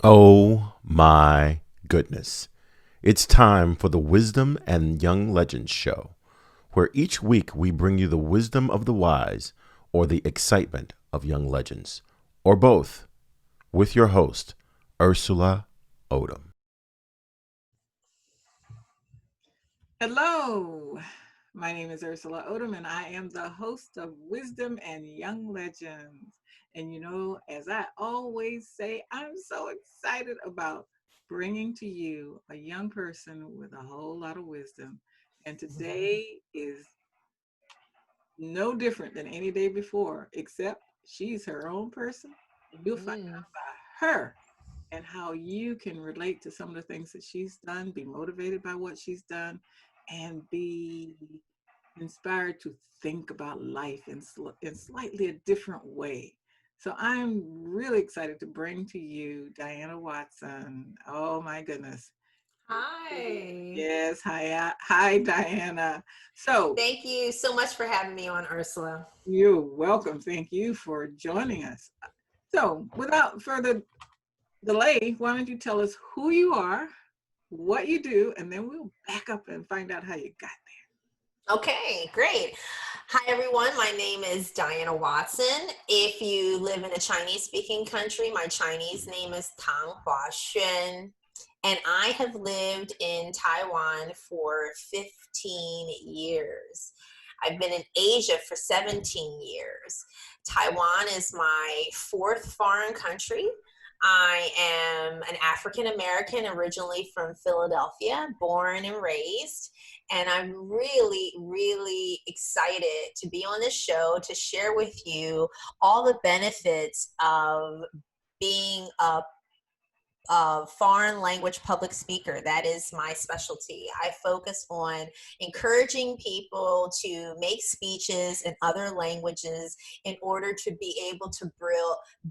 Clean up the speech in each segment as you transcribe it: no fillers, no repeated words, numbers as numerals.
Oh my goodness. It's time for the Wisdom and Young Legends show, where each week we bring you the wisdom of the wise or the excitement of young legends, or both, with your host, Ursula Odom. Hello, my name is Ursula Odom, and I am the host of Wisdom and Young Legends. And as I always say, I'm so excited about bringing to you a young person with a whole lot of wisdom. And today is no different than any day before, except she's her own person. And you'll find Mm. out about her and how you can relate to some of the things that she's done, be motivated by what she's done, and be inspired to think about life in slightly a different way. So I'm really excited to bring to you Diana Watson. Oh my goodness. Hi. Yes, hi Diana. So Thank you so much for having me on, Ursula. you're welcome. Thank you for joining us. So without further delay, why don't you tell us who you are, what you do, and then we'll back up and find out how you got Okay, great. Hi, everyone. My name is Diana Watson. If you live in a Chinese speaking country, my Chinese name is Tang Hua Xuan. And I have lived in Taiwan for 15 years. I've been in Asia for 17 years. Taiwan is my fourth foreign country. I am an African American, originally from Philadelphia, born and raised. And I'm really, really excited to be on this show to share with you all the benefits of being a foreign language public speaker. That is my specialty. I focus on encouraging people to make speeches in other languages in order to be able to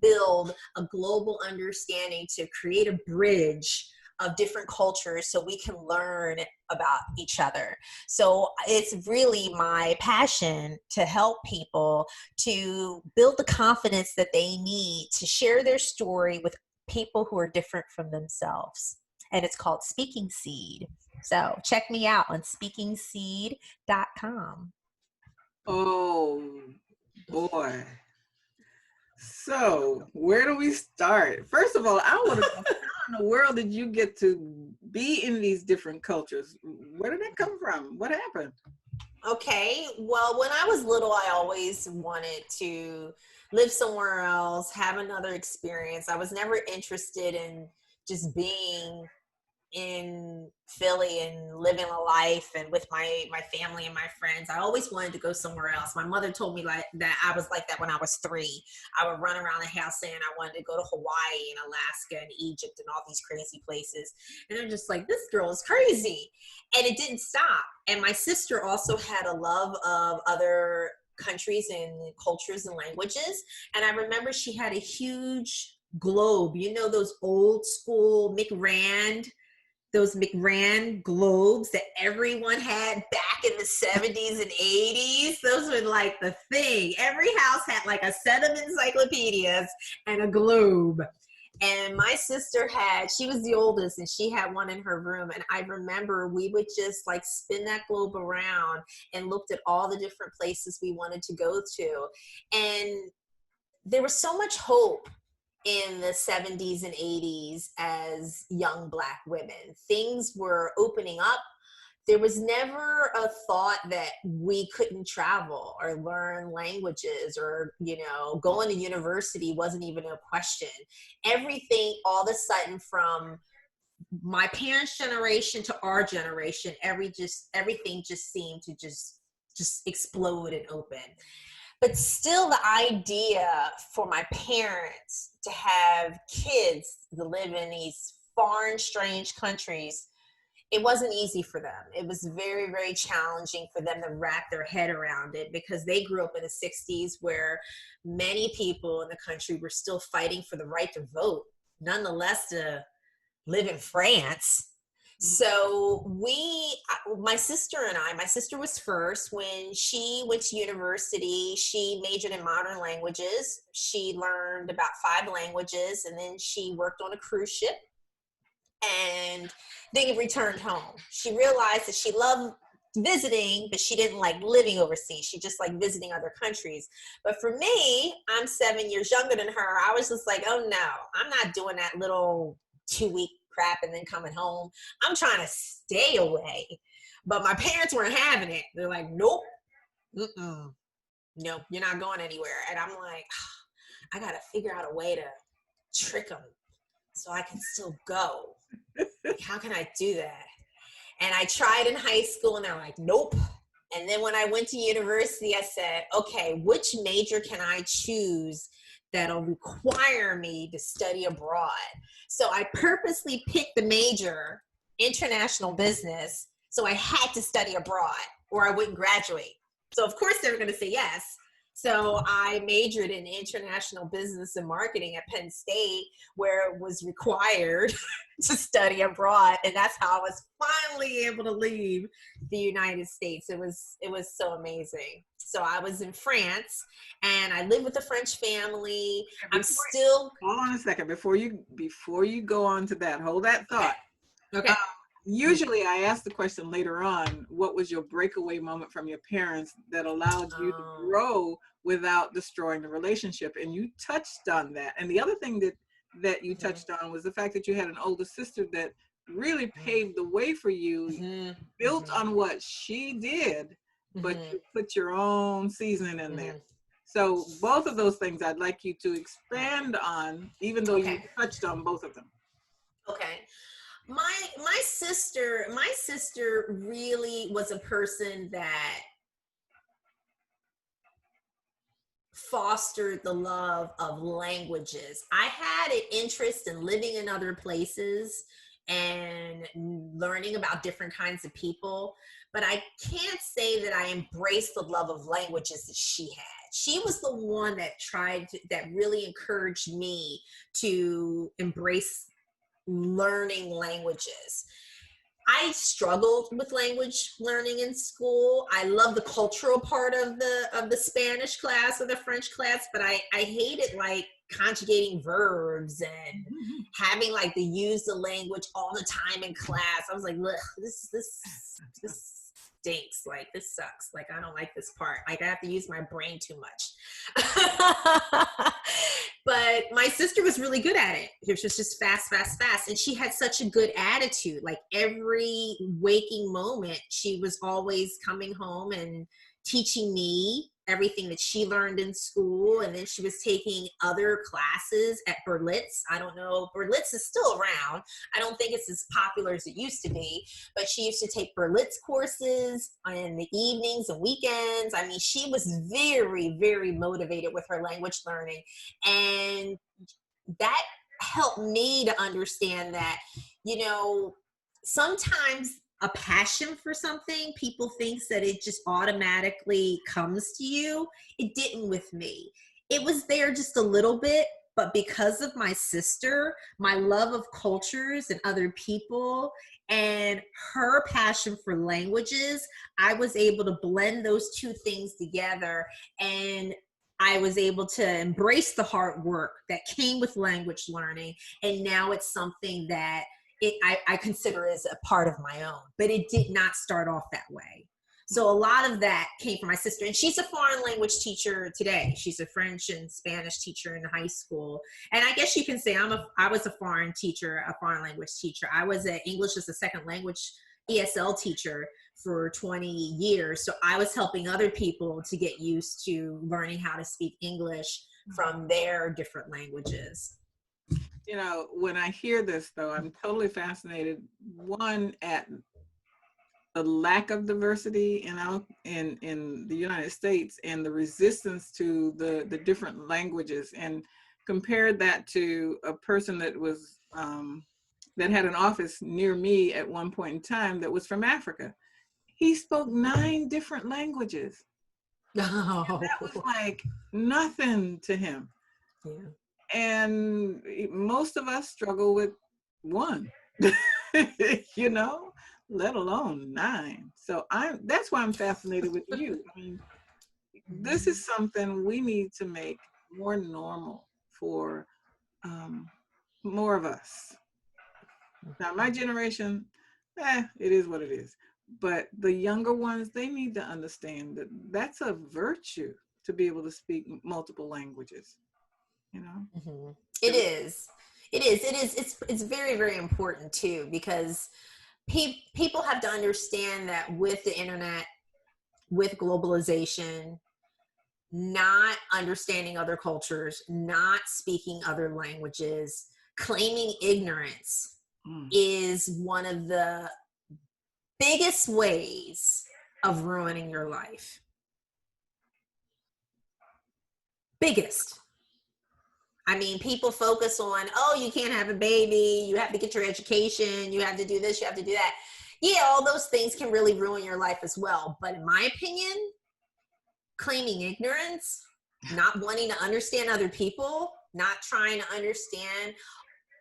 build a global understanding, to create a bridge of different cultures so we can learn about each other. So it's really my passion to help people to build the confidence that they need to share their story with people who are different from themselves. And it's called Speaking Seed. So check me out on speakingseed.com. there. Oh boy. So, where do we start? First of all, I want to know how in the world did you get to be in these different cultures? Where did that come from? What happened? Okay, well, when I was little, I always wanted to live somewhere else, have another experience. I was never interested in just being in Philly and living a life and with my family and my friends. I always wanted to go somewhere else. My mother told me like that I was like that when I was 3. I would run around the house saying I wanted to go to Hawaii and Alaska and Egypt and all these crazy places. And I'm just like, this girl is crazy. And it didn't stop. And my sister also had a love of other countries and cultures and languages. And I remember she had a huge globe, those old school those McRand globes that everyone had back in the 70s and 80s. Those were like the thing. Every house had like a set of encyclopedias and a globe. And my sister she was the oldest, and she had one in her room. And I remember we would just like spin that globe around and looked at all the different places we wanted to go to. And there was so much hope in the 70s and 80s as young Black women. Things were opening up. There was never a thought that we couldn't travel or learn languages or, going to university wasn't even a question. Everything all of a sudden from my parents' generation to our generation, everything just seemed to just explode and open. But still, the idea for my parents to have kids to live in these foreign, strange countries, it wasn't easy for them. It was very, very challenging for them to wrap their head around it because they grew up in the 60s where many people in the country were still fighting for the right to vote, nonetheless to live in France. So my sister and I, my sister was first. When she went to university, she majored in modern languages. She learned about 5 languages, and then she worked on a cruise ship and then returned home. She realized that she loved visiting, but she didn't like living overseas. She just liked visiting other countries. But for me, I'm 7 years younger than her. I was just like, oh no, I'm not doing that little 2-week crap and then coming home. I'm trying to stay away. But my parents weren't having it. They're like, nope, nope, you're not going anywhere. And I'm like, I got to figure out a way to trick them so I can still go. Like, how can I do that? And I tried in high school and they're like, nope. And then when I went to university, I said, okay, which major can I choose that'll require me to study abroad? So I purposely picked the major, international business, so I had to study abroad or I wouldn't graduate. So of course they were going to say yes. So I majored in international business and marketing at Penn State, where it was required to study abroad. And that's how I was finally able to leave the United States. It was so amazing. So I was in France and I lived with a French family. I'm still. Hold on a second. Before you go on to that, hold that thought. Okay. Usually I ask the question later on, what was your breakaway moment from your parents that allowed you to grow without destroying the relationship? And you touched on that. And the other thing that you touched on was the fact that you had an older sister that really paved the way for you, built on what she did, but you put your own seasoning in there. So both of those things I'd like you to expand on, even though you touched on both of them. Okay. My sister really was a person that fostered the love of languages. I had an interest in living in other places and learning about different kinds of people, but I can't say that I embraced the love of languages that she had. She was the one that really encouraged me to embrace learning languages. I struggled with language learning in school. I love the cultural part of the Spanish class or the French class, but I hated like conjugating verbs and having like to use the language all the time in class. I was like, look, this stinks. Like, this sucks. Like, I don't like this part. Like, I have to use my brain too much. But my sister was really good at it. It was just fast. And she had such a good attitude. Like, every waking moment, she was always coming home and teaching me everything that she learned in school. And then she was taking other classes at Berlitz. I don't know, Berlitz is still around. I don't think it's as popular as it used to be, but she used to take Berlitz courses in the evenings and weekends. I mean, she was very, very motivated with her language learning. And that helped me to understand that, you know, sometimes a passion for something, people thinks that it just automatically comes to you. It didn't with me. It was there just a little bit, but because of my sister, my love of cultures and other people, and her passion for languages, I was able to blend those two things together, and I was able to embrace the hard work that came with language learning. And now it's something that I consider as a part of my own, but it did not start off that way. So a lot of that came from my sister, and she's a foreign language teacher today. She's a French and Spanish teacher in high school. And I guess you can say I was a foreign language teacher. I was an English as a second language ESL teacher for 20 years. So I was helping other people to get used to learning how to speak English from their different languages. You know, when I hear this, though, I'm totally fascinated, one, at the lack of diversity in the United States and the resistance to the different languages, and compared that to a person that was that had an office near me at one point in time that was from Africa. He spoke 9 different languages. Oh. That was like nothing to him. Yeah. And most of us struggle with one. you know, let alone 9. So that's why I'm fascinated with you. I mean, this is something we need to make more normal for um, more of us. Now, my generation, it is what it is. But the younger ones, they need to understand that that's a virtue to be able to speak multiple languages. You know, Mhm. it It is. It is. It is. It's very, very important too, because people have to understand that with the internet, with globalization, not understanding other cultures, not speaking other languages, claiming ignorance mm, is one of the biggest ways of ruining your life. Biggest. I mean, people focus on, oh, you can't have a baby, you have to get your education, you have to do this, you have to do that. Yeah, all those things can really ruin your life as well. But in my opinion, claiming ignorance, not wanting to understand other people, not trying to understand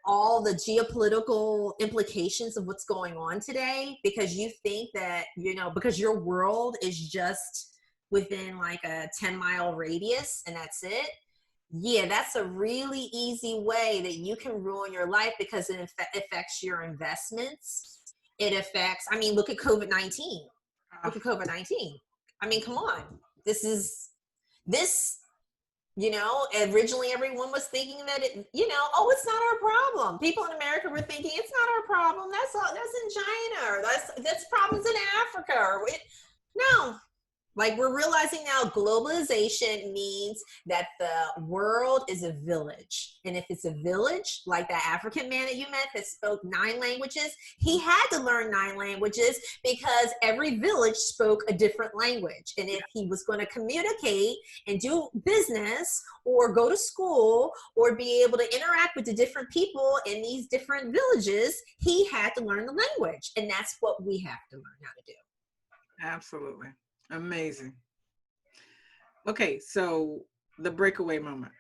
all the geopolitical implications of what's going on today, because you think that, because your world is just within like a 10-mile radius and that's it. Yeah, that's a really easy way that you can ruin your life, because it affects your investments. It affects, I mean, look at COVID-19. Look at COVID-19. I mean, come on. This, originally everyone was thinking that oh, it's not our problem. People in America were thinking it's not our problem. That's in China, or that's problems in Africa, no. Like, we're realizing now globalization means that the world is a village. And if it's a village, like that African man that you met that spoke 9 languages, he had to learn 9 languages because every village spoke a different language. And if he was going to communicate and do business or go to school or be able to interact with the different people in these different villages, he had to learn the language. And that's what we have to learn how to do. absolutely. Amazing. Okay, so the breakaway moment.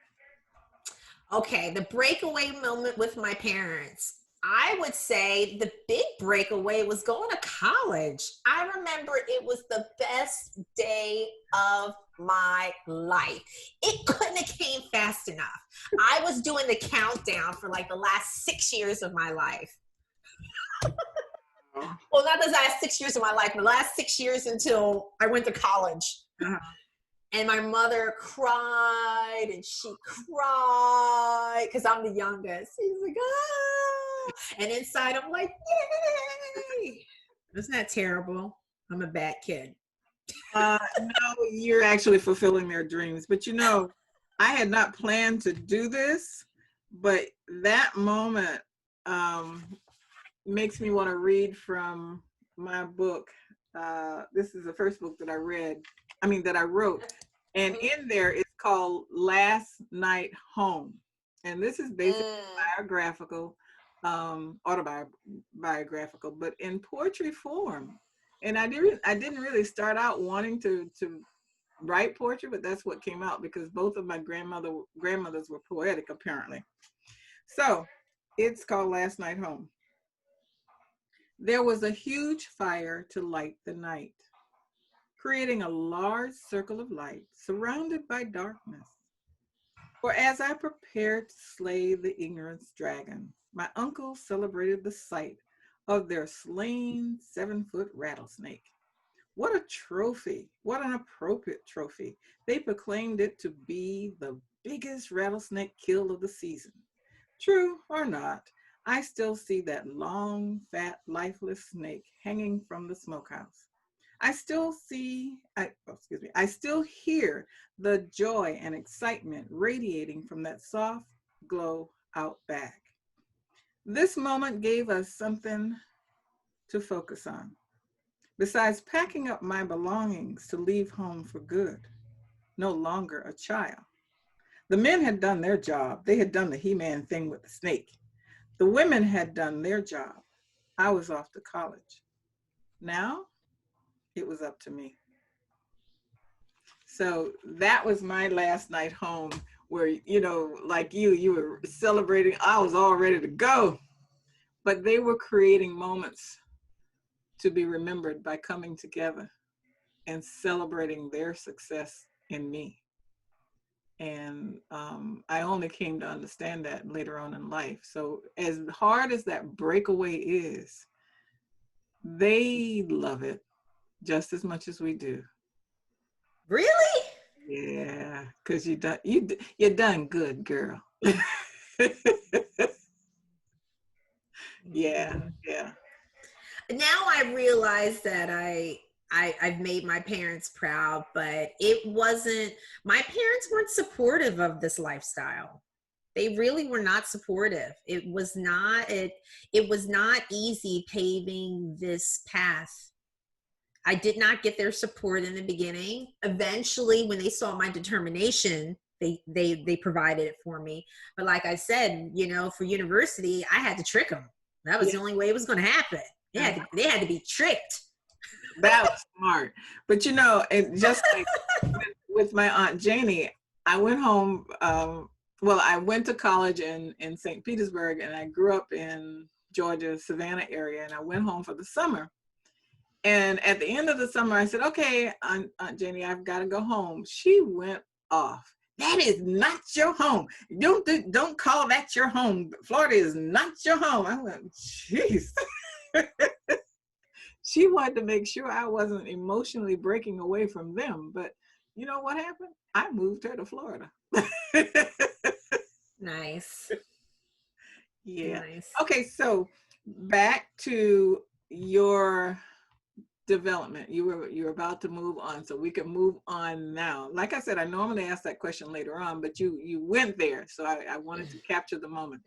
Okay, the breakaway moment with my parents. I would say the big breakaway was going to college. I remember it was the best day of my life. It couldn't have came fast enough. I was doing the countdown for like the last 6 years of my life. Well, not the last 6 years of my life, the last 6 years until I went to college. Uh-huh. And my mother cried and she cried because I'm the youngest. She's like, ah. And inside I'm like, yay. Isn't that terrible? I'm a bad kid. No, you're actually fulfilling their dreams. But I had not planned to do this, but that moment makes me want to read from my book. This is the first book that I wrote. And in there, it's called Last Night Home. And this is basically biographical, autobiographical, but in poetry form. And I didn't really start out wanting to write poetry, but that's what came out because both of my grandmothers were poetic, apparently. So it's called Last Night Home. There was a huge fire to light the night, creating a large circle of light surrounded by darkness. For as I prepared to slay the ignorance dragon, my uncle celebrated the sight of their slain 7-foot rattlesnake. What a trophy! What an appropriate trophy! They proclaimed it to be the biggest rattlesnake kill of the season. True or not, I still see that long, fat, lifeless snake hanging from the smokehouse. I still hear the joy and excitement radiating from that soft glow out back. This moment gave us something to focus on. Besides packing up my belongings to leave home for good, no longer a child. The men had done their job. They had done the He-Man thing with the snake. The women had done their job. I was off to college. Now it was up to me. So that was my last night home where, like you were celebrating. I was all ready to go. but they were creating moments to be remembered by coming together and celebrating their success in me. And I only came to understand that later on in life. So as hard as that breakaway is, they love it just as much as we do. Really? Yeah, because you done good, girl. Yeah, yeah. Now I realize that I've made my parents proud, but it wasn't, my parents weren't supportive of this lifestyle. They really were not supportive. It was not easy paving this path. I did not get their support in the beginning. Eventually, when they saw my determination, they provided it for me. But like I said, you know, for university, I had to trick them. That was Yeah. the only way it was going to happen. They had to be tricked. That was smart. But you know, it just like with my Aunt Janie, I went home. Well, I went to college in St. Petersburg, and I grew up in Georgia, Savannah area, and I went home for the summer. And at the end of the summer, I said, "Okay, Aunt Janie, I've got to go home." She went off. That is not your home. Don't call that your home. Florida is not your home. I went, jeez. She wanted to make sure I wasn't emotionally breaking away from them. But you know what happened? I moved her to Florida. Nice. Yeah. Nice. Okay, so back to your development. You were about to move on, so we can move on now. Like I said, I normally ask that question later on, but you went there, so I wanted to capture the moment.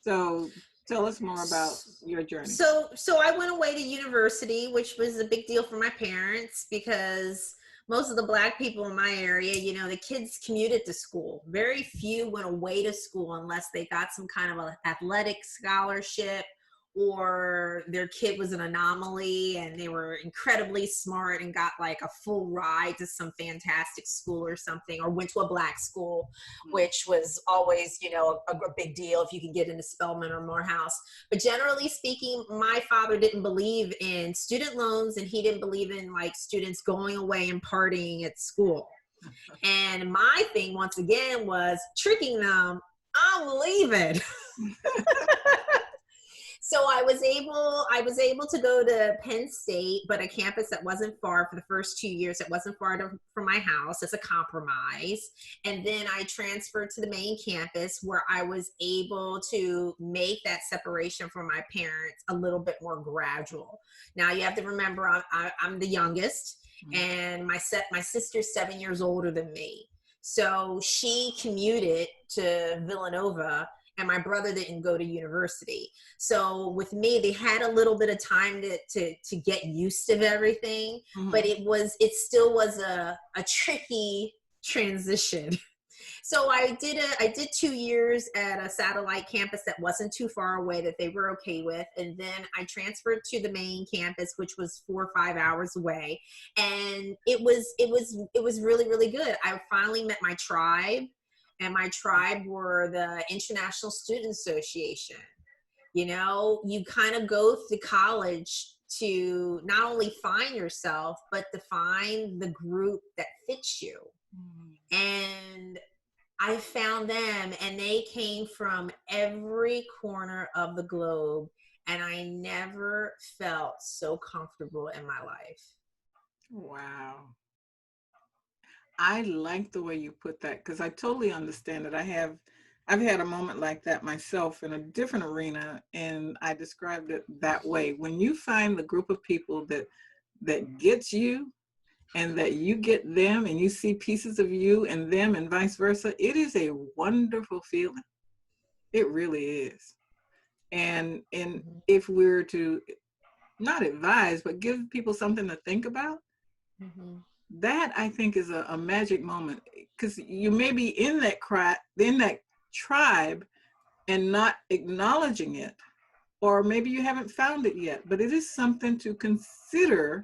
So tell us more about your journey. So I went away to university, which was a big deal for my parents because most of the Black people in my area, you know, the kids commuted to school. Very few went away to school unless they got some kind of an athletic scholarship or their kid was an anomaly and they were incredibly smart and got like a full ride to some fantastic school or something, or went to a Black school, which was always, you know, a big deal if you could get into Spelman or Morehouse. But generally speaking, my father didn't believe in student loans and he didn't believe in like students going away and partying at school. And my thing once again was tricking them. I'm leaving. So I was able to go to Penn State, but a campus that wasn't far for the first 2 years. It wasn't far from my house as a compromise. And then I transferred to the main campus where I was able to make that separation from my parents a little bit more gradual. Now you have to remember I'm the youngest and my sister's 7 years older than me. So she commuted to Villanova and my brother didn't go to university. So with me, they had a little bit of time to get used to everything, but it still was a tricky transition. So I did 2 years at a satellite campus that wasn't too far away that they were okay with. And then I transferred to the main campus, which was 4 or 5 hours away. And it was really, really good. I finally met my tribe. And my tribe were the International Student Association. You know, you kind of go through college to not only find yourself, but to find the group that fits you. And I found them and they came from every corner of the globe. And I never felt so comfortable in my life. Wow. I like the way you put that because I totally understand it. I've had a moment like that myself in a different arena, and I described it that way. When you find the group of people that gets you and that you get them and you see pieces of you and them and vice versa, it is a wonderful feeling. It really is. And if we're to not advise, but give people something to think about, that I think is a magic moment because you may be in that tribe and not acknowledging it, or maybe you haven't found it yet, but it is something to consider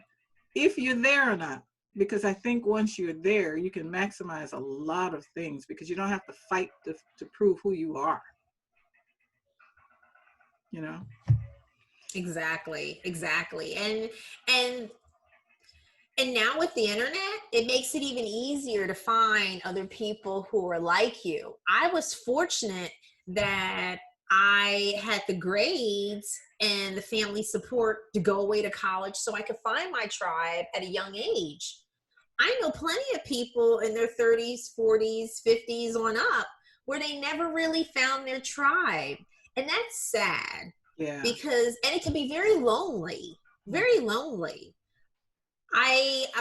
if you're there or not. Because I think once you're there, you can maximize a lot of things because you don't have to fight to prove who you are. You know? Exactly. And and now with the internet, it makes it even easier to find other people who are like you. I was fortunate that I had the grades and the family support to go away to college so I could find my tribe at a young age. I know plenty of people in their 30s, 40s, 50s on up where they never really found their tribe. And that's sad Yeah. because, and it can be very lonely.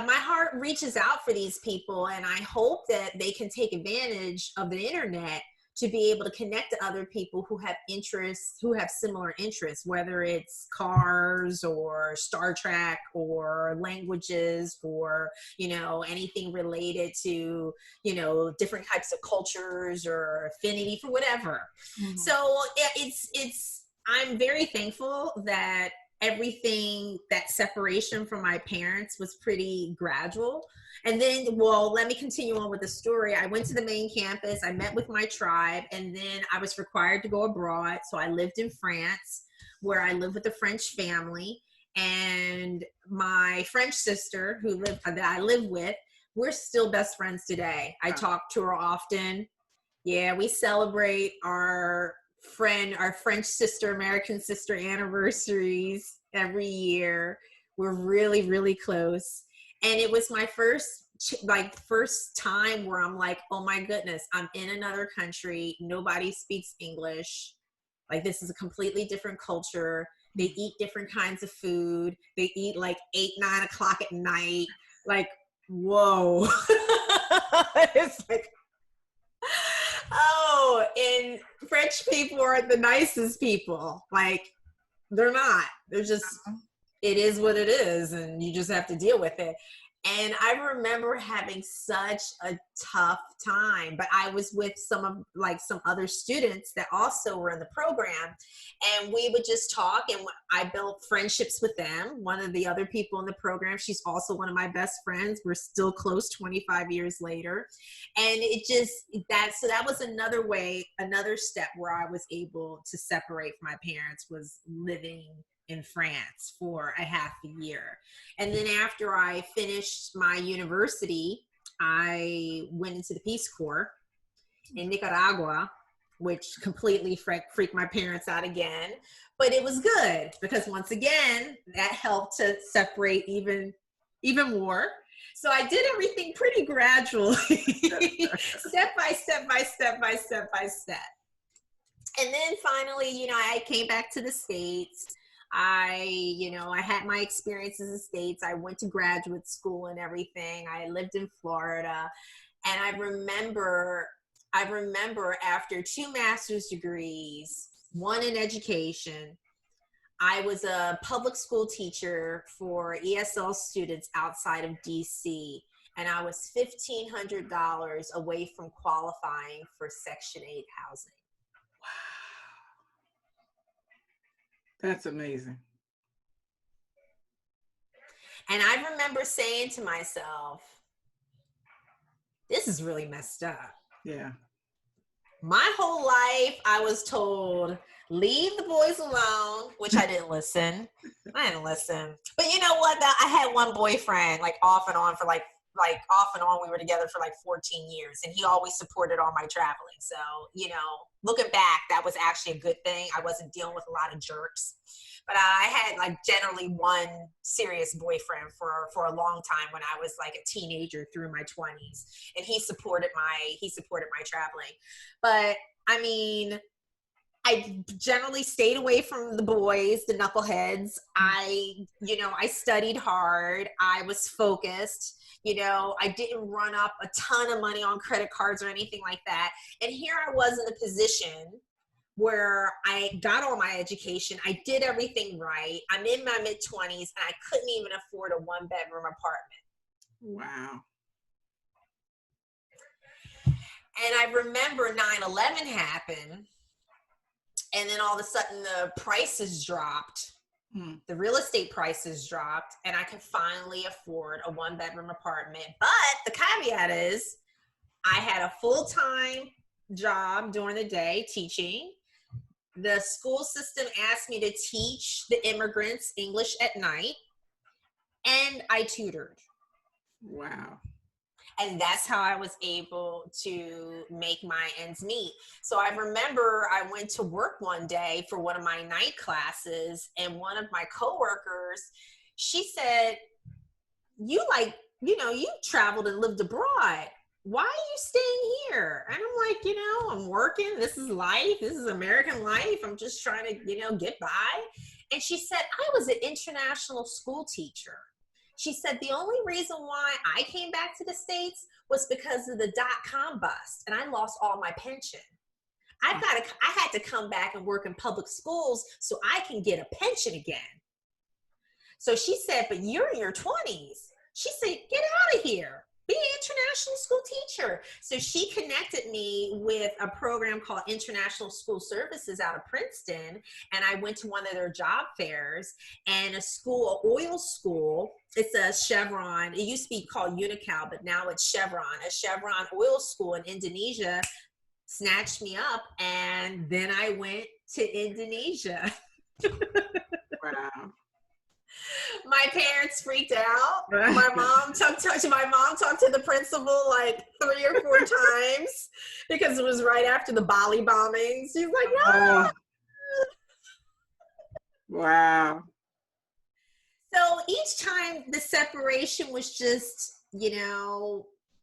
My heart reaches out for these people, and I hope that they can take advantage of the internet to be able to connect to other people who have interests, who have similar interests, whether it's cars or Star Trek or languages or, you know, anything related to, you know, different types of cultures or affinity for whatever. Mm-hmm. So I'm very thankful that everything, that separation from my parents was pretty gradual. And then, well, let me continue on with the story. I went to the main campus, I met with my tribe, and then I was required to go abroad. So I lived in France, where I lived with a French family. And my French sister that I live with, we're still best friends today. I talk to her often. Yeah, we celebrate our French sister, American sister anniversaries every year. We're really, really close. And it was my first time where I'm like, oh my goodness, I'm in another country. Nobody speaks English. Like, this is a completely different culture. They eat different kinds of food. They eat like 8, 9 o'clock at night. Like, whoa. It's like, oh, and French people are the nicest people. Like, they're not. They're just, it is what it is, and you just have to deal with it. And I remember having such a tough time, but I was with some other students that also were in the program, and we would just talk, and I built friendships with them. One of the other people in the program, she's also one of my best friends. We're still close 25 years later. And that was another step where I was able to separate from my parents, was living in France for a half a year. And then after I finished my university, I went into the Peace Corps in Nicaragua, which completely freaked my parents out again. But it was good because, once again, that helped to separate even more. So I did everything pretty gradually, step by step by step by step by step. And then finally, you know, I came back to the States. I had my experience in the States. I went to graduate school and everything. I lived in Florida. And I remember after 2 master's degrees, one in education, I was a public school teacher for ESL students outside of DC. And I was $1,500 away from qualifying for Section 8 housing. That's amazing. And I remember saying to myself, this is really messed up. Yeah. My whole life, I was told, leave the boys alone, which I didn't listen. But you know what? I had one boyfriend, like off and on, we were together for like 14 years, and he always supported all my traveling. So, you know, looking back, that was actually a good thing. I wasn't dealing with a lot of jerks. But I had like generally one serious boyfriend for a long time when I was like a teenager through my 20s, and he supported my traveling. But I mean, I generally stayed away from the boys, the knuckleheads. I studied hard. I was focused. You know, I didn't run up a ton of money on credit cards or anything like that. And here I was in a position where I got all my education. I did everything right. I'm in my mid-20s, and I couldn't even afford a 1-bedroom apartment. Wow. And I remember 9/11 happened, and then all of a sudden the prices dropped. The real estate prices dropped, and I could finally afford a 1-bedroom apartment. But the caveat is I had a full-time job during the day teaching. The school system asked me to teach the immigrants English at night, and I tutored. Wow. And that's how I was able to make my ends meet. So I remember I went to work one day for one of my night classes, and one of my coworkers, she said, you traveled and lived abroad. Why are you staying here? And I'm like, I'm working. This is life. This is American life. I'm just trying to, get by. And she said, I was an international school teacher. She said, the only reason why I came back to the States was because of the .com bust, and I lost all my pension. I had to come back and work in public schools so I can get a pension again. So she said, but you're in your 20s. She said, get out of here. Be an international school teacher. So she connected me with a program called International School Services out of Princeton. And I went to one of their job fairs, and an oil school. It's a Chevron. It used to be called Unical, but now it's Chevron. A Chevron oil school in Indonesia snatched me up. And then I went to Indonesia. Wow. My parents freaked out. My mom talked to the principal like 3 or 4 times because it was right after the Bali bombings. She's like, no. Wow. So each time the separation was just,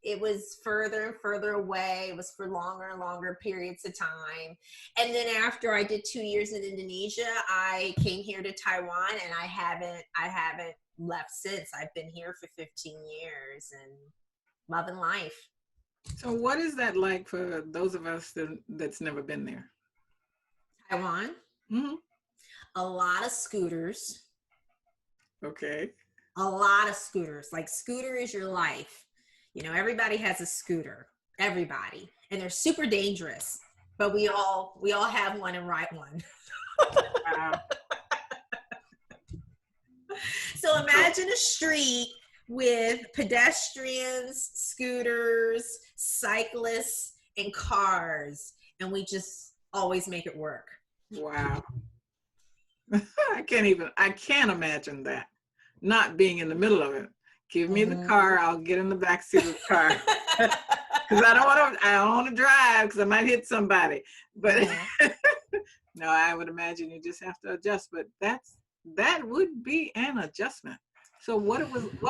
it was further and further away. It was for longer and longer periods of time. And then after I did 2 years in Indonesia, I came here to Taiwan, and I haven't left since. I've been here for 15 years and loving life. So what is that like for those of us that's never been there? Taiwan? Mm-hmm. A lot of scooters. Okay. A lot of scooters. Like, scooter is your life. Everybody has a scooter. Everybody. And they're super dangerous. But we all have one and ride one. Wow. So imagine a street with pedestrians, scooters, cyclists, and cars. And we just always make it work. Wow. I can't imagine that. Not being in the middle of it. Give me the car, I'll get in the backseat of the car. Because I don't want to drive because I might hit somebody. But no, I would imagine you just have to adjust. But that would be an adjustment. So what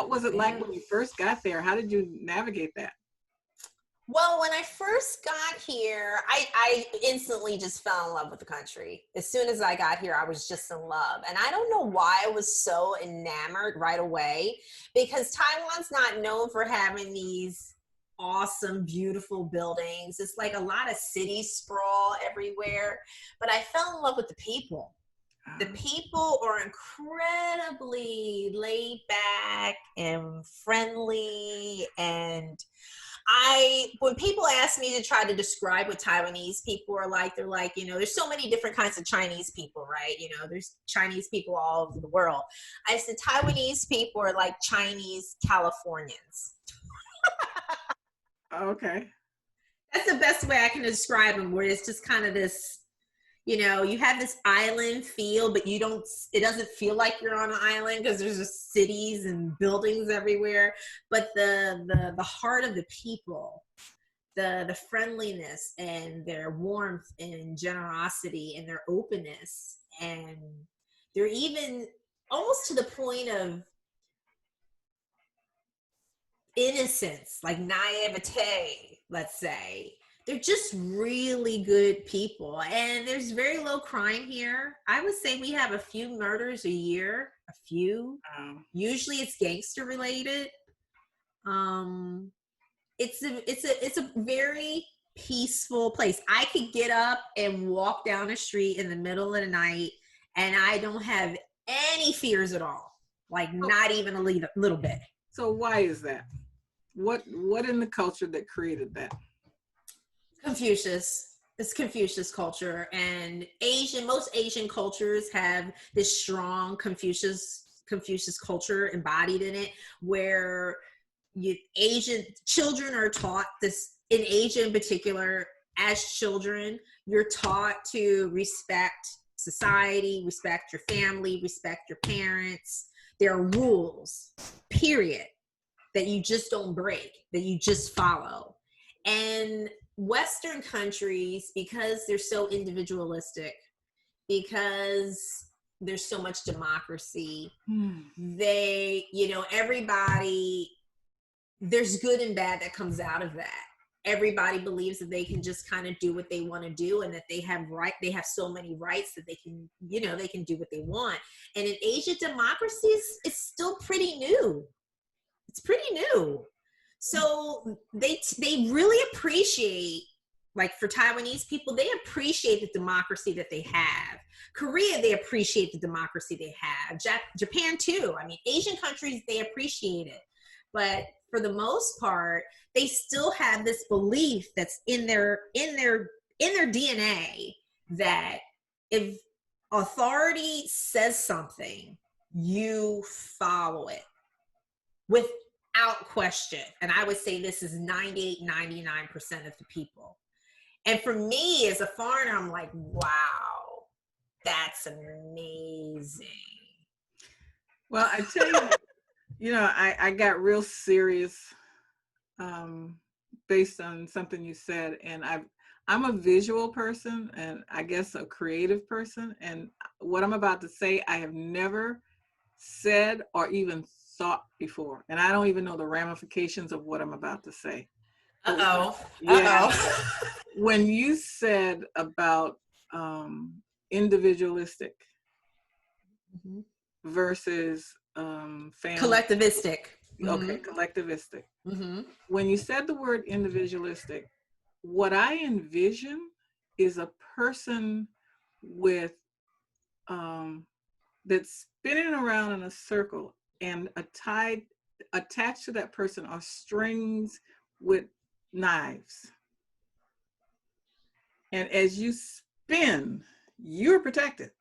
was it like when you first got there? How did you navigate that? Well, when I first got here, I instantly just fell in love with the country. As soon as I got here, I was just in love. And I don't know why I was so enamored right away, because Taiwan's not known for having these awesome, beautiful buildings. It's like a lot of city sprawl everywhere. But I fell in love with the people. The people are incredibly laid back and friendly, and when people ask me to try to describe what Taiwanese people are like, they're like, there's so many different kinds of Chinese people, right? There's Chinese people all over the world. I said Taiwanese people are like Chinese Californians. Okay. That's the best way I can describe them, where it's just kind of this, you have this island feel, but it doesn't feel like you're on an island because there's just cities and buildings everywhere. But the heart of the people, the friendliness and their warmth and generosity and their openness, and they're even almost to the point of innocence, like naivete, let's say. They're just really good people. And there's very low crime here. I would say we have a few murders a year, a few. Usually it's gangster related. It's a very peaceful place. I could get up and walk down the street in the middle of the night and I don't have any fears at all. Like, not even a little bit. So why is that? What in the culture that created that? Confucius. It's Confucius culture, and most Asian cultures have this strong Confucius culture embodied in it, where Asian children are taught this, in Asia in particular, as children, you're taught to respect society, respect your family, respect your parents. There are rules, period, that you just don't break, that you just follow. And Western countries, because they're so individualistic, because there's so much democracy, they, everybody, there's good and bad that comes out of that. Everybody believes that they can just kind of do what they want to do, and that they have so many rights that they can, they can do what they want. And in Asia, democracy is still pretty new. It's pretty new. So they really appreciate, like for Taiwanese people, they appreciate the democracy that they have. Korea, they appreciate the democracy they have. Japan too. I mean, Asian countries, they appreciate it. But for the most part, they still have this belief that's in their DNA that if authority says something, you follow it without question. And I would say this is 98, 99% of the people. And for me as a foreigner, I'm like, wow, that's amazing. Well, I tell you, I got real serious based on something you said. And I'm a visual person, and I guess a creative person. And what I'm about to say, I have never said or even thought before. And I don't even know the ramifications of what I'm about to say. Yeah. When you said about individualistic versus family. Collectivistic. Okay, collectivistic. When you said the word individualistic, what I envision is a person with that's spinning around in a circle, and attached to that person are strings with knives. And as you spin, you're protected,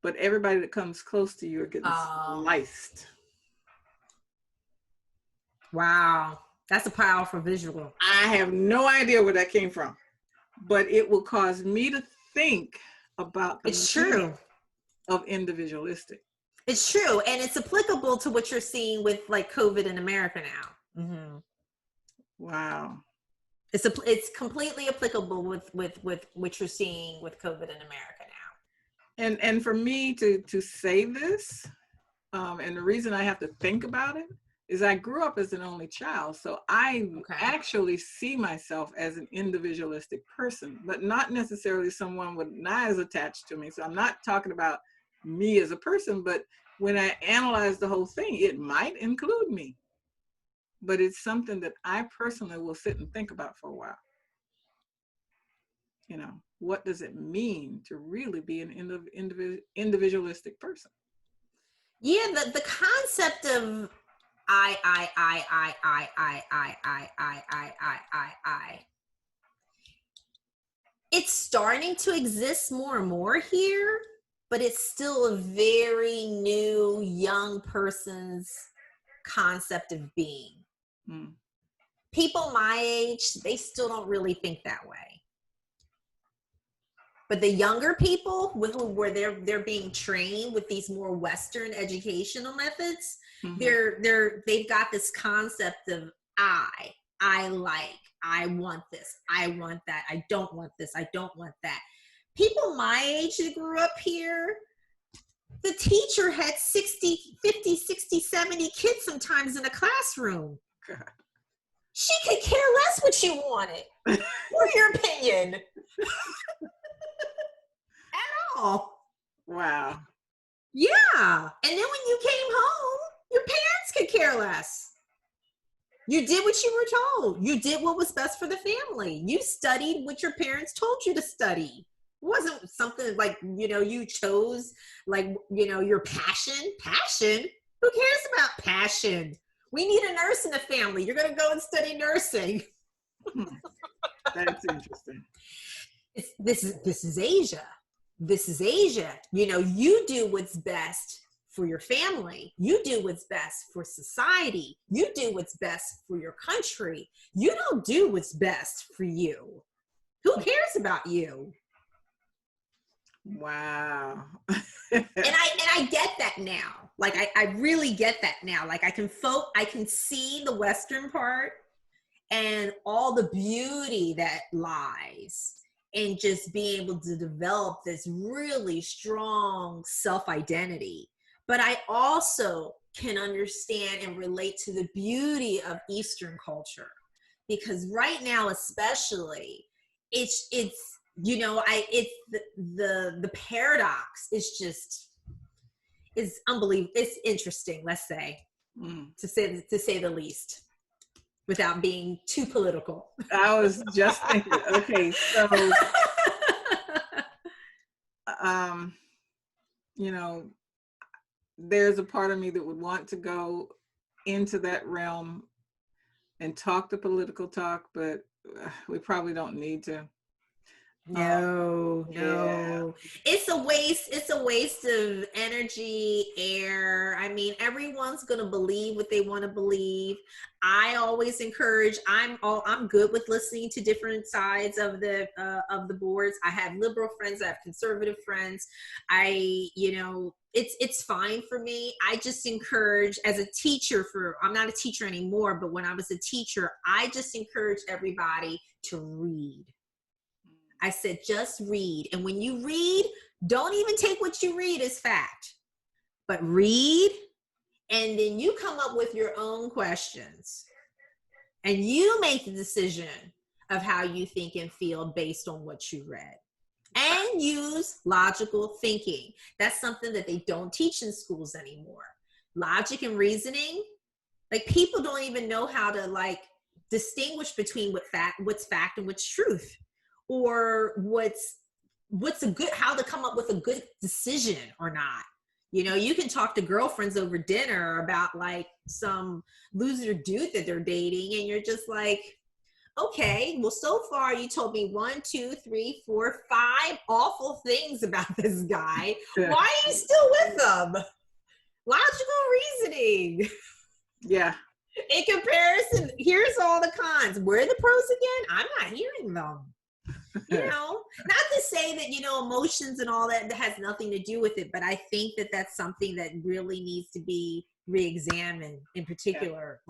but everybody that comes close to you are getting sliced. Wow, that's a powerful visual. I have no idea where that came from, but it will cause me to think about the meaning of individualistic. It's true, and it's applicable to what you're seeing with like COVID in America now. Wow. It's completely applicable with what you're seeing with COVID in America now. And for me to say this, and the reason I have to think about it is I grew up as an only child, so I actually see myself as an individualistic person, but not necessarily someone with knives attached to me. So I'm not talking about me as a person, but when I analyze the whole thing, it might include me. But it's something that I personally will sit and think about for a while. What does it mean to really be an individualistic person? Yeah, the concept of I. It's starting to exist more and more here, but it's still a very new young person's concept of being. People my age, they still don't really think that way. But the younger people where they're being trained with these more Western educational methods, they've got this concept of I like, I want this, I want that, I don't want this, I don't want that. People my age that grew up here, the teacher had 50, 60, 70 kids sometimes in a classroom. God. She could care less what you wanted or your opinion. At all. Wow. Yeah. And then when you came home, your parents could care less. You did what you were told. You did what was best for the family. You studied what your parents told you to study. It wasn't something like, you chose your passion. Passion? Who cares about passion? We need a nurse in the family. You're going to go and study nursing. That's interesting. This is Asia. This is Asia. You do what's best for your family. You do what's best for society. You do what's best for your country. You don't do what's best for you. Who cares about you? Wow. And I get that now. Like I really get that now. Like I can see the Western part and all the beauty that lies in just being able to develop this really strong self-identity. But I also can understand and relate to the beauty of Eastern culture, because right now, especially, it's it's the paradox is unbelievable. It's interesting, let's say, to say the least, without being too political. I was just thinking, okay, so, there's a part of me that would want to go into that realm and talk the political talk, but we probably don't need to. No. Yeah. It's a waste of energy, air. I mean, everyone's gonna believe what they want to believe. I always encourage, I'm good with listening to different sides of the boards. I have liberal friends, I have conservative friends. It's fine for me. I just encourage, as a teacher, I'm not a teacher anymore, but when I was a teacher, I just encourage everybody to read. I said, just read. And when you read, don't even take what you read as fact, but read, and then you come up with your own questions. And you make the decision of how you think and feel based on what you read. And use logical thinking. That's something that they don't teach in schools anymore. Logic and reasoning, like people don't even know how to distinguish between what's fact and what's truth. Or how to come up with a good decision or not. You can talk to girlfriends over dinner about some loser dude that they're dating, and you're just like, okay, well, so far you told me 1, 2, 3, 4, 5 awful things about this guy. Why are you still with them? Logical reasoning. Yeah. In comparison, here's all the cons. Where are the pros again? I'm not hearing them. Not to say that, emotions and all that has nothing to do with it, but I think that that's something that really needs to be re-examined, in particular,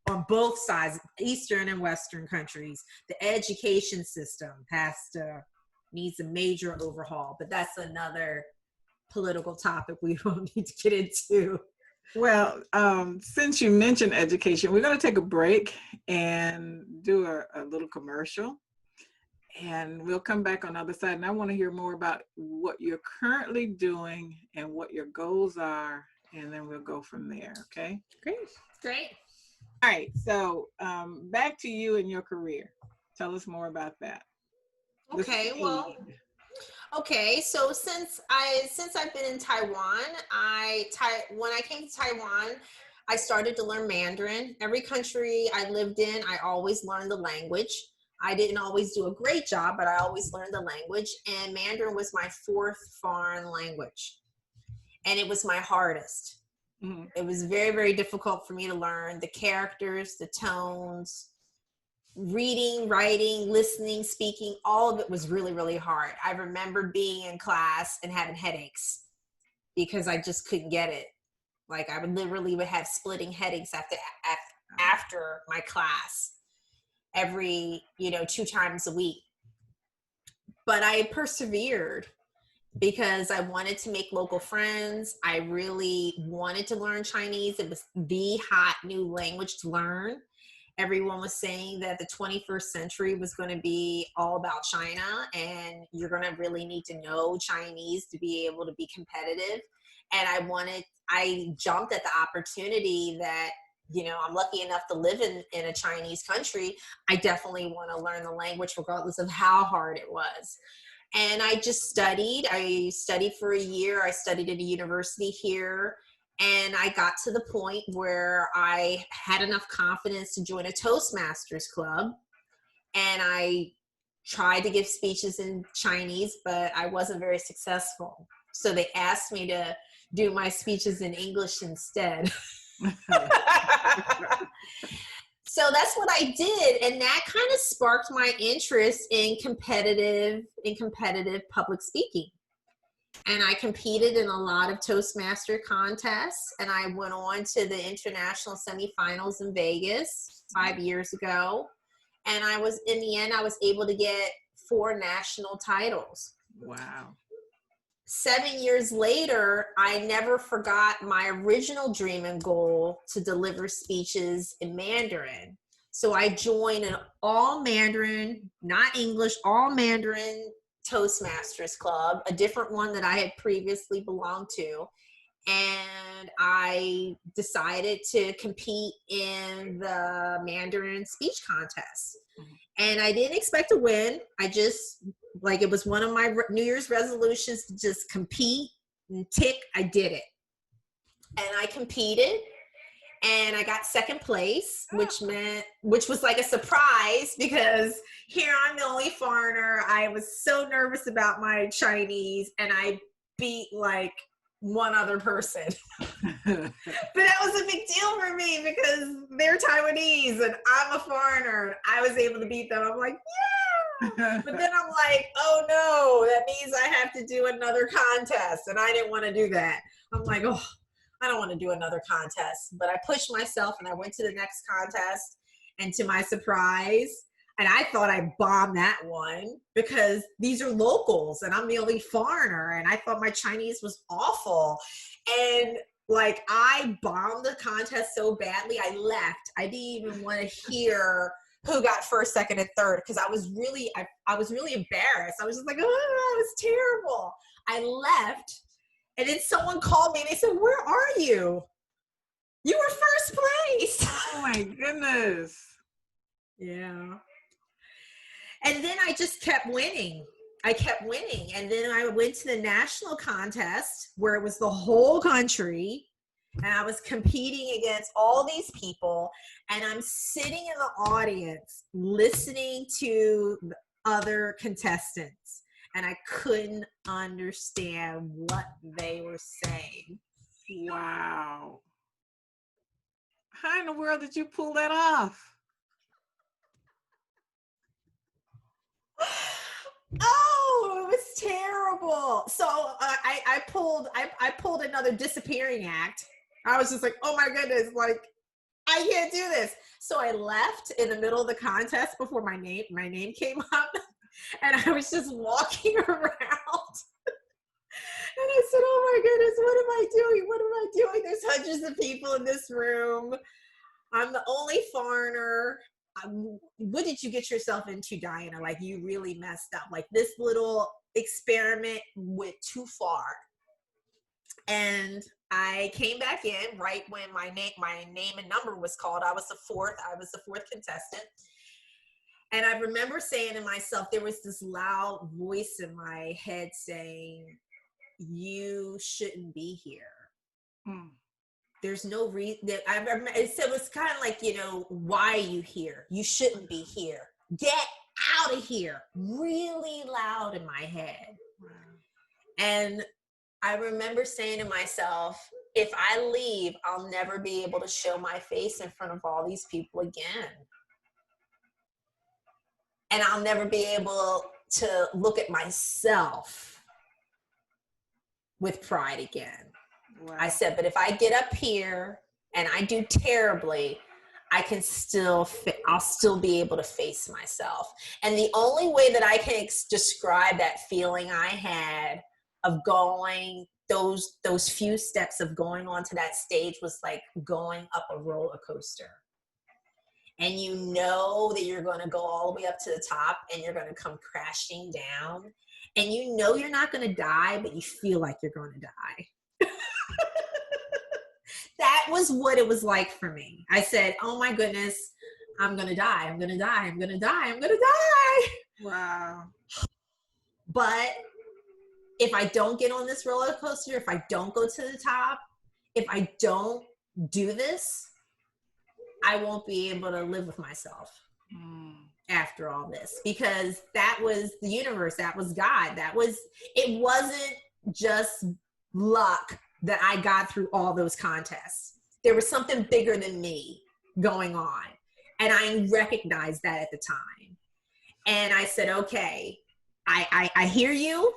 on both sides, Eastern and Western countries. The education system needs a major overhaul, but that's another political topic we don't need to get into. Well, since you mentioned education, we're going to take a break and do a little commercial. And we'll come back on the other side. And I want to hear more about what you're currently doing and what your goals are. And then we'll go from there. Okay. Great. All right. So back to you and your career. Tell us more about that. Okay. So since I've been in Taiwan, when I came to Taiwan, I started to learn Mandarin. Every country I lived in, I always learned the language. I didn't always do a great job, but I always learned the language. And Mandarin was my 4th foreign language. And it was my hardest. Mm-hmm. It was very, very difficult for me to learn the characters, the tones, reading, writing, listening, speaking. All of it was really, really hard. I remember being in class and having headaches because I just couldn't get it. I would have splitting headaches after my class. Every 2 times a week. But I persevered because I wanted to make local friends. I really wanted to learn Chinese. It was the hot new language to learn. Everyone was saying that the 21st century was going to be all about China, and you're going to really need to know Chinese to be able to be competitive. And I jumped at the opportunity that I'm lucky enough to live in a Chinese country. I definitely want to learn the language regardless of how hard it was. And I just studied. I studied for a year. I studied at a university here. And I got to the point where I had enough confidence to join a Toastmasters club. And I tried to give speeches in Chinese, but I wasn't very successful. So they asked me to do my speeches in English instead. So that's what I did, and that kind of sparked my interest in competitive public speaking. And I competed in a lot of Toastmaster contests, and I went on to the international semifinals in Vegas 5 years ago. And in the end, I was able to get 4 national titles. Wow. 7 years later, I never forgot my original dream and goal to deliver speeches in Mandarin. So I joined an all Mandarin, not English, all Mandarin Toastmasters club, a different one that I had previously belonged to. And I decided to compete in the Mandarin speech contest. And I didn't expect to win. I just, it was one of my New Year's resolutions to just compete and tick. I did it. And I competed and I got second place, which was like a surprise because here I'm the only foreigner. I was so nervous about my Chinese and I beat like one other person. But that was a big deal for me because they're Taiwanese and I'm a foreigner. I was able to beat them. I'm like, yeah. But then I'm like, oh no, that means I have to do another contest. And I didn't want to do that. I'm like, oh, I don't want to do another contest. But I pushed myself and I went to the next contest. And to my surprise, and I thought I bombed that one because these are locals and I'm the only foreigner. And I thought my Chinese was awful. And I bombed the contest so badly, I left. I didn't even want to hear who got first, second, and third because I was really embarrassed. I was just like, oh, it was terrible. I left. And then someone called me and they said, where are you? You were first place. Oh my goodness. Yeah. And then I just kept winning. I kept winning. And then I went to the national contest where it was the whole country. And I was competing against all these people. And I'm sitting in the audience listening to the other contestants. And I couldn't understand what they were saying. Wow. How in the world did you pull that off? Oh, it was terrible. So I pulled another disappearing act. I was just like, oh my goodness, I can't do this. So I left in the middle of the contest before my name came up, and I was just walking around. And I said, oh my goodness, what am I doing? What am I doing? There's hundreds of people in this room. I'm the only foreigner. What did you get yourself into, Diana? You really messed up. This little experiment went too far. And I came back in right when my name and number was called. I was the fourth contestant. And I remember saying to myself, there was this loud voice in my head saying, you shouldn't be here. There's no reason. It was kind of why are you here? You shouldn't be here. Get out of here. Really loud in my head. Wow. And I remember saying to myself, if I leave, I'll never be able to show my face in front of all these people again. And I'll never be able to look at myself with pride again. Wow. I said, but if I get up here and I do terribly, I'll still be able to face myself. And the only way that I can describe that feeling I had of going, those few steps of going onto that stage was like going up a roller coaster. And you know that you're going to go all the way up to the top and you're going to come crashing down. And you know you're not going to die, but you feel like you're going to die. That was what it was like for me. I said, oh my goodness, I'm going to die. I'm going to die. I'm going to die. I'm going to die. Wow. But if I don't get on this roller coaster, if I don't go to the top, if I don't do this, I won't be able to live with myself after all this, because that was the universe. That was God. It wasn't just luck that I got through all those contests. There was something bigger than me going on. And I recognized that at the time. And I said, okay, I hear you.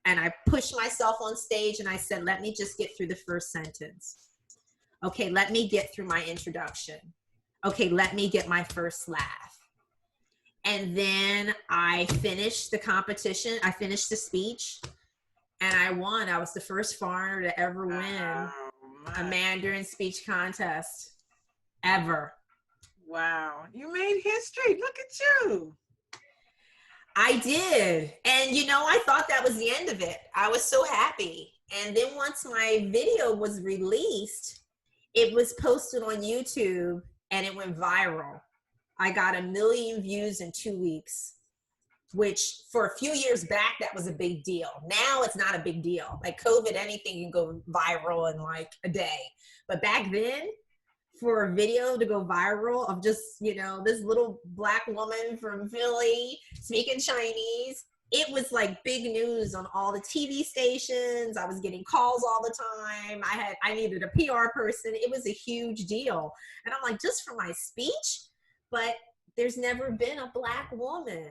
And I pushed myself on stage and I said, let me just get through the first sentence. Okay, let me get through my introduction. Okay, let me get my first laugh. And then I finished the competition. I finished the speech and I won. I was the first foreigner to ever win a Mandarin speech contest ever. Wow. You made history. Look at you. I did. And you know, I thought that was the end of it. I was so happy. And then once my video was released, it was posted on YouTube and it went viral. I got 1 million views in 2 weeks, which for a few years back, that was a big deal. Now it's not a big deal. Like COVID, anything can go viral in like a day. But back then, for a video to go viral of just, you know, this little Black woman from Philly speaking Chinese, it was like big news on all the TV stations. I was getting calls all the time. I needed a PR person. It was a huge deal. And I'm like, just for my speech? But there's never been a Black woman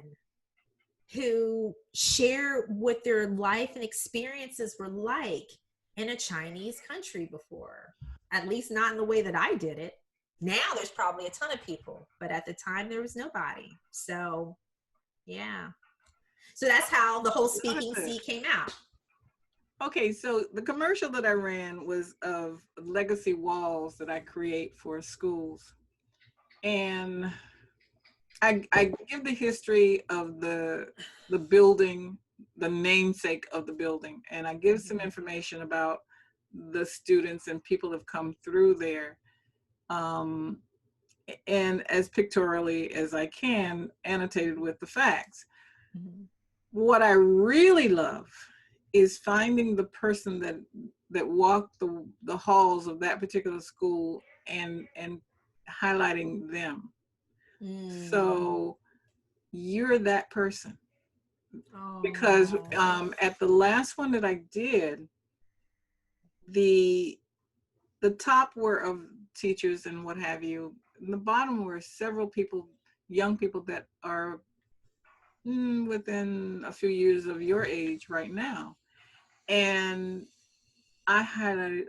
who shared what their life and experiences were like in a Chinese country before. At least not in the way that I did it. Now there's probably a ton of people, but at the time there was nobody. So, yeah. So that's how the whole Speaking C came out. Okay, so the commercial that I ran was of legacy walls that I create for schools. And I give the history of the building, the namesake of the building, and I give some information about the students and people have come through there, and as pictorially as I can, annotated with the facts. Mm-hmm. What I really love is finding the person that walked the halls of that particular school and highlighting them. So you're that person. Because at the last one that I did, the top were of teachers and what have you, and the bottom were several people, young people that are within a few years of your age right now. And I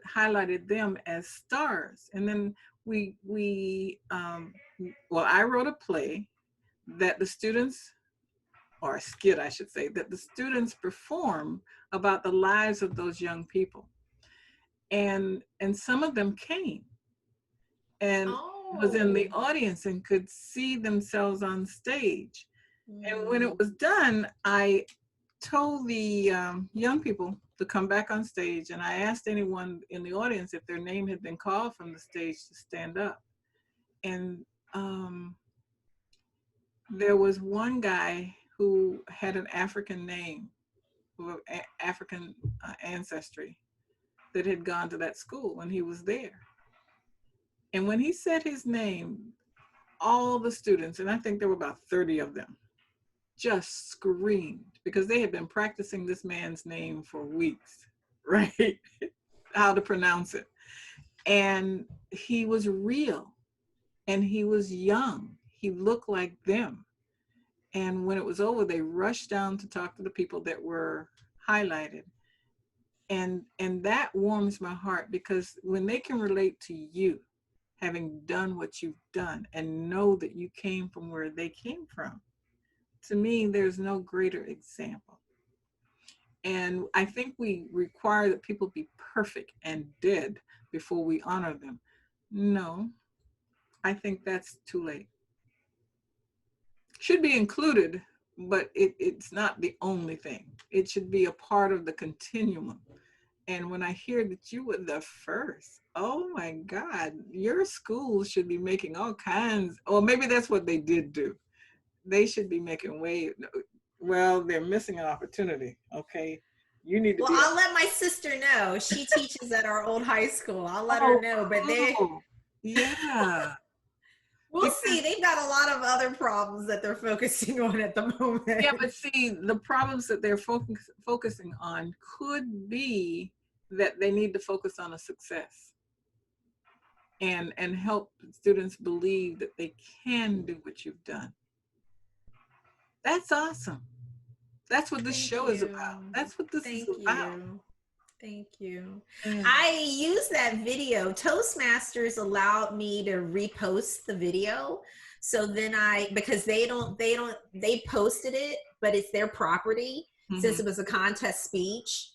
highlighted them as stars. And then I wrote a play that the students, or a skit I should say, that the students perform about the lives of those young people. And some of them came and was in the audience and could see themselves on stage. And when it was done, I told the young people to come back on stage, and I asked anyone in the audience if their name had been called from the stage to stand up. And there was one guy who had an African name, of African ancestry, that had gone to that school when he was there. And when he said his name, all the students, and I think there were about 30 of them, just screamed because they had been practicing this man's name for weeks, right? How to pronounce it. And he was real and he was young. He looked like them. And when it was over, they rushed down to talk to the people that were highlighted. And that warms my heart, because when they can relate to you, having done what you've done, and know that you came from where they came from, to me, there's no greater example. And I think we require that people be perfect and dead before we honor them. No, I think that's too late. Should be included, but it's not the only thing. It should be a part of the continuum. And when I hear that you were the first, oh my God, your school should be making all kinds, or maybe that's what they did do. They should be making well, they're missing an opportunity, okay? You need to I'll let my sister know. She teaches at our old high school. I'll let her know, but yeah. We'll see. They've got a lot of other problems that they're focusing on at the moment. Yeah, but see, the problems that they're focusing on could be that they need to focus on a success. and help students believe that they can do what you've done. That's awesome. That's what this Thank show is you. about. That's what this is Thank about. you. Thank you. Yeah. I use that video. Toastmasters allowed me to repost the video. So then because they posted it, but it's their property since it was a contest speech.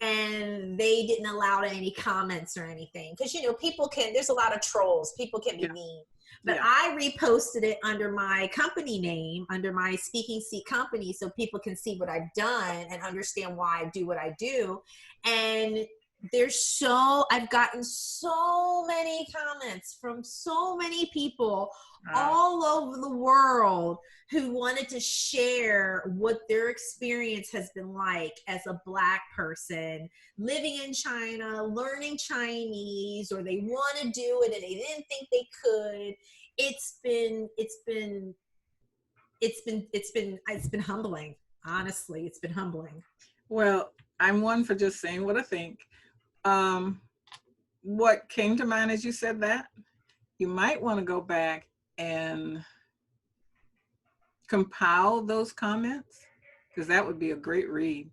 And they didn't allow any comments or anything. Because, there's a lot of trolls. People can be mean. But I reposted it under my company name, under my Speaking Seat company, so people can see what I've done and understand why I do what I do. And I've gotten so many comments from so many people all over the world who wanted to share what their experience has been like as a Black person living in China, learning Chinese, or they want to do it and they didn't think they could. It's been humbling. Honestly, it's been humbling. Well, I'm one for just saying what I think. What came to mind as you said that, you might want to go back and compile those comments, because that would be a great read.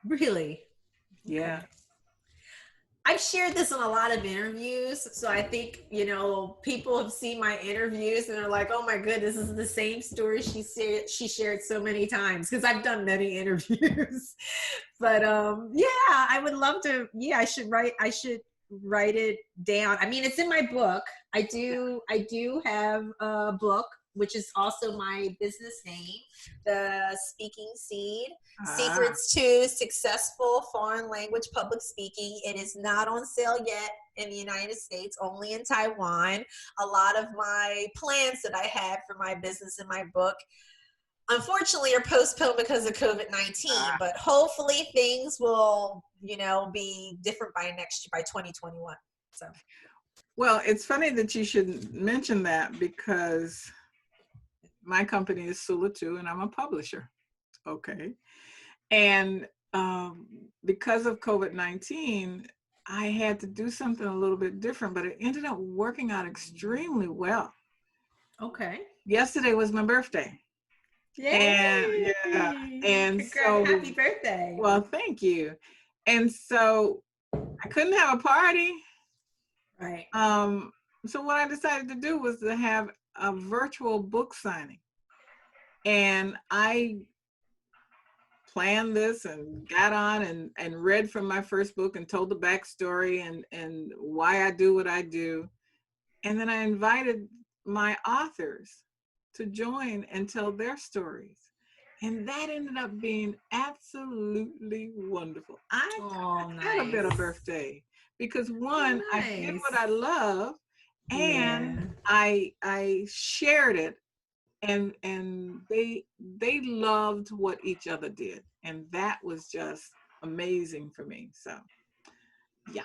Really? Yeah. Okay. I've shared this in a lot of interviews, so I think, people have seen my interviews and are like, oh my goodness, this is the same story she shared so many times, because I've done many interviews. But I would love to. I should write it down. I mean, it's in my book. I do have a book, which is also my business name, The Speaking Seed, Secrets to Successful Foreign Language Public Speaking. It is not on sale yet in the United States, only in Taiwan. A lot of my plans that I had for my business in my book, unfortunately, are postponed because of COVID-19, but hopefully things will, be different by 2021. So. Well, it's funny that you should mention that, because my company is Sula too, and I'm a publisher. Okay. And because of COVID-19, I had to do something a little bit different, but it ended up working out extremely well. Okay. Yesterday was my birthday. Yay! And so happy birthday. Well, thank you. And so I couldn't have a party. Right. So what I decided to do was to have a virtual book signing. And I planned this and got on and read from my first book and told the backstory and why I do what I do. And then I invited my authors to join and tell their stories. And that ended up being absolutely wonderful. I had a better birthday because one, I did what I love, and I shared it, and they loved what each other did, and that was just amazing for me. So, yeah.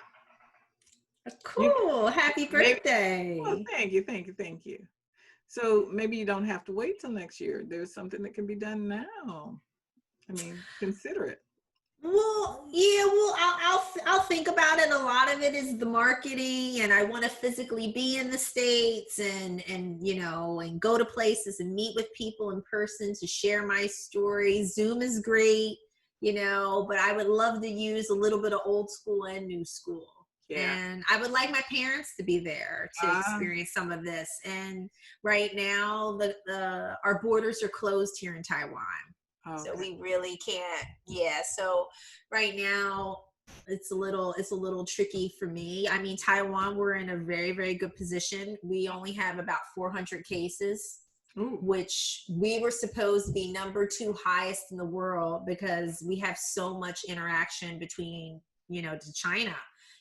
Cool. Happy birthday. Well, thank you. So maybe you don't have to wait till next year. There's something that can be done now. I mean, consider it. Well, I'll think about it. A lot of it is the marketing, and I want to physically be in the States and go to places and meet with people in person to share my story. Zoom is great, but I would love to use a little bit of old school and new school. Yeah. And I would like my parents to be there to experience some of this. And right now, our borders are closed here in Taiwan. Okay. So we really can't. Yeah. So right now, it's a little tricky for me. I mean, Taiwan, we're in a very, very good position. We only have about 400 cases. Ooh. Which we were supposed to be number 2 highest in the world, because we have so much interaction between, to China.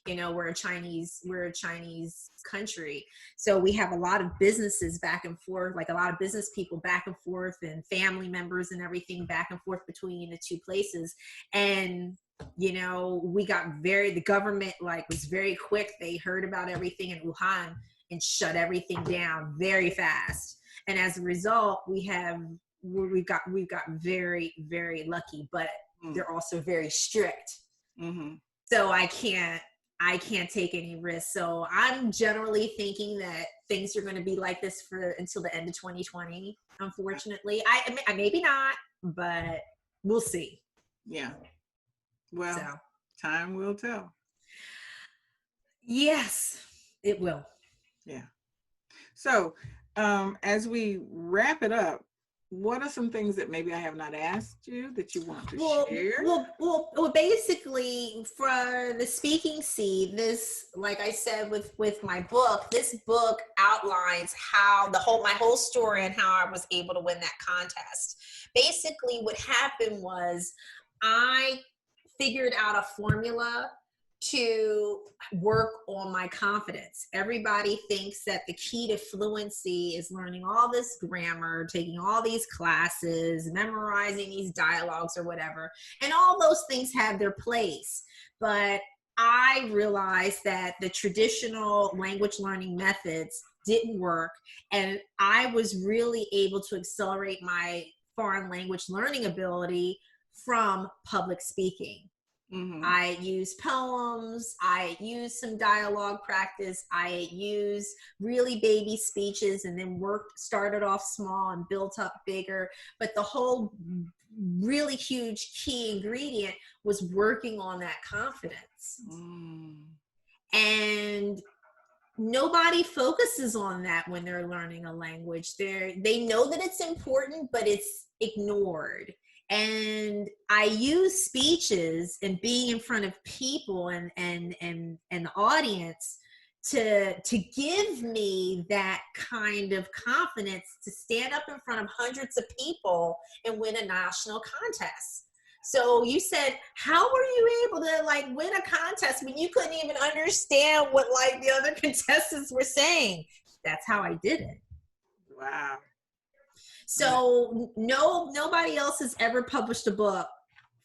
We're a Chinese country. So we have a lot of businesses back and forth, like a lot of business people back and forth, and family members and everything back and forth between the two places. And, the government was very quick. They heard about everything in Wuhan and shut everything down very fast. And as a result, we've got very, very lucky, but they're also very strict. Mm-hmm. So I can't I can't take any risks. So I'm generally thinking that things are going to be like this for until the end of 2020. Unfortunately, I maybe not, but we'll see. Yeah. Well, So time will tell. yes, it will. Yeah. So, as we wrap it up, what are some things that maybe I have not asked you that you want to share? Well, basically, for the speaking seed, this, like I said, with my book, this book outlines how my whole story and how I was able to win that contest. Basically, what happened was I figured out a formula to work on my confidence. Everybody thinks that the key to fluency is learning all this grammar, taking all these classes, memorizing these dialogues or whatever. And all those things have their place. But I realized that the traditional language learning methods didn't work. And I was really able to accelerate my foreign language learning ability from public speaking. Mm-hmm. I use poems, I use some dialogue practice, I use really baby speeches, and then started off small and built up bigger. But the whole really huge key ingredient was working on that confidence. And nobody focuses on that when they're learning a language. They know that it's important, but it's ignored. And I use speeches and being in front of people and the audience to give me that kind of confidence to stand up in front of hundreds of people and win a national contest. So you said, how were you able to win a contest when you couldn't even understand what the other contestants were saying? That's how I did it. Wow. So nobody else has ever published a book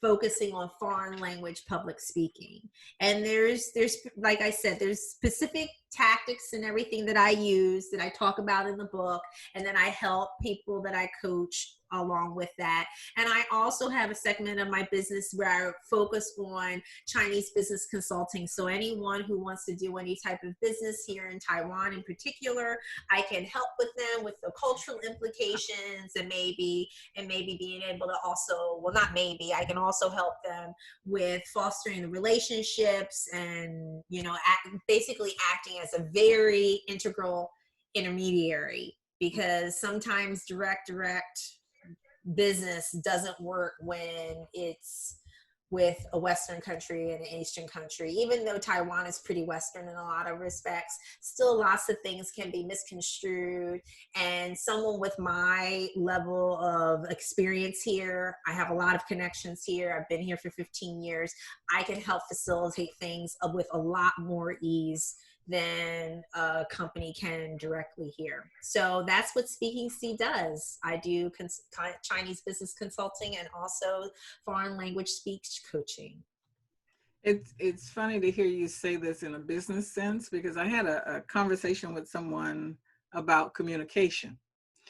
focusing on foreign language public speaking. And there's like I said, there's specific tactics and everything that I use that I talk about in the book, and then I help people that I coach along with that. And I also have a segment of my business where I focus on Chinese business consulting. So anyone who wants to do any type of business here in Taiwan in particular, I can help with them with the cultural implications and maybe being able to also, well, not maybe, I can also help them with fostering the relationships and, basically acting as a very integral intermediary, because sometimes direct business doesn't work when it's with a Western country and an Eastern country. Even though Taiwan is pretty Western in a lot of respects, still lots of things can be misconstrued. And someone with my level of experience here, I have a lot of connections here. I've been here for 15 years. I can help facilitate things with a lot more ease than a company can directly here. So that's what Speaking C does. I do Chinese business consulting and also foreign language speech coaching. It's funny to hear you say this in a business sense, because I had a conversation with someone about communication.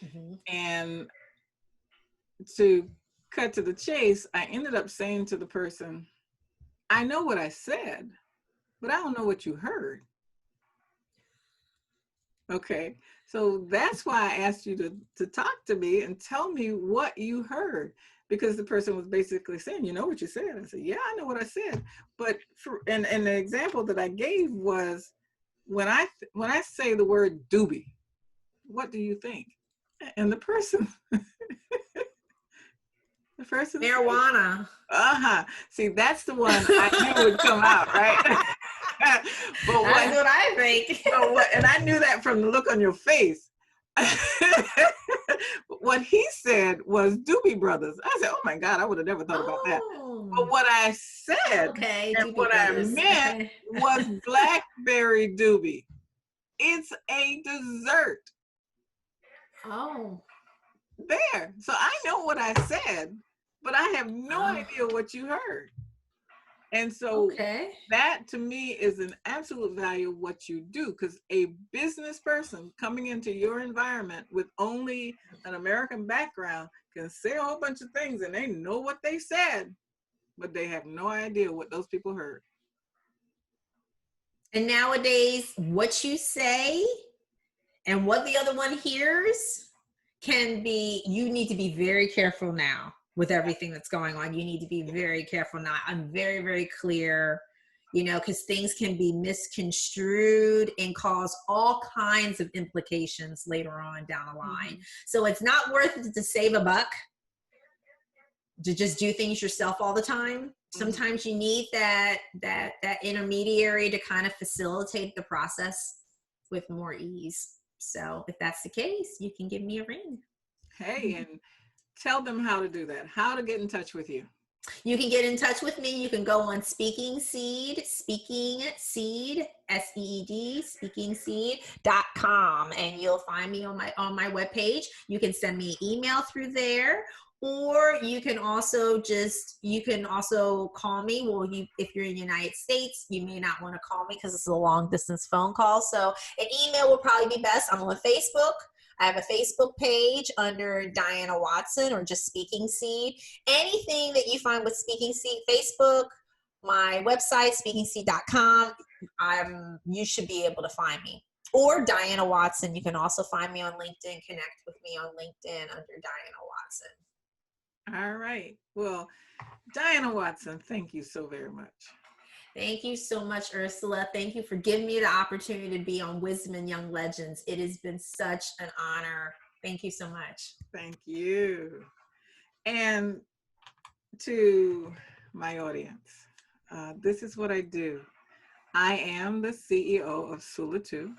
Mm-hmm. And to cut to the chase, I ended up saying to the person, I know what I said, but I don't know what you heard. Okay, so that's why I asked you to talk to me and tell me what you heard, because the person was basically saying, you know what you said? I said, yeah, I know what I said. But and the example that I gave was when I say the word doobie, what do you think? And the person marijuana. See, that's the one I knew would come out, right? But that's what I think. And I knew that from the look on your face. What he said was Doobie Brothers. I said, oh my God, I would have never thought about that. But what I said and what Brothers. I meant was Blackberry Doobie. It's a dessert. Oh. There. So I know what I said, but I have no idea what you heard. And so that to me is an absolute value of what you do, because a business person coming into your environment with only an American background can say a whole bunch of things and they know what they said, but they have no idea what those people heard. And nowadays, what you say and what the other one hears can be, you need to be very careful now with everything that's going on. You need to be very careful now. I'm very, very clear, you know, because things can be misconstrued and cause all kinds of implications later on down the line. So it's not worth it to save a buck to just do things yourself all the time. Sometimes you need that intermediary to kind of facilitate the process with more ease. So if that's the case, you can give me a ring. Hey, and tell them how to do that, how to get in touch with you. You can get in touch with me. You can go on Speaking Seed, SEED, speakingseed.com, and you'll find me on my webpage. You can send me an email through there, or you can also call me. Well, if you're in the United States, you may not want to call me because it's a long distance phone call. So an email will probably be best. I'm on Facebook. I have a Facebook page under Diana Watson, or just Speaking Seed. Anything that you find with Speaking Seed, Facebook, my website, speakingseed.com, you should be able to find me. Or Diana Watson. You can also find me on LinkedIn. Connect with me on LinkedIn under Diana Watson. All right. Well, Diana Watson, thank you so very much. Thank you so much, Ersula. Thank you for giving me the opportunity to be on Wisdom and Young Legends. It has been such an honor. Thank you so much. Thank you. And to my audience, this is what I do. I am the CEO of Sula 2,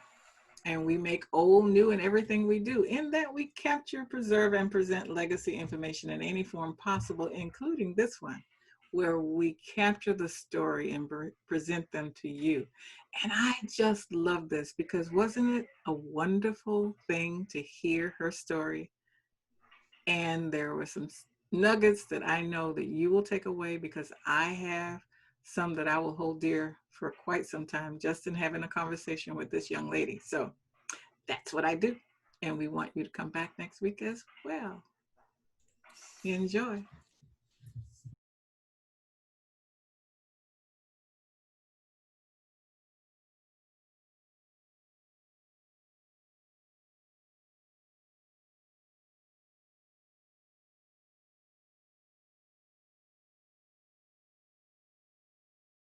and we make old new in everything we do, in that we capture, preserve, and present legacy information in any form possible, including this one, where we capture the story and present them to you. And I just love this, because wasn't it a wonderful thing to hear her story? And there were some nuggets that I know that you will take away, because I have some that I will hold dear for quite some time, just in having a conversation with this young lady. So that's what I do. And we want you to come back next week as well. Enjoy.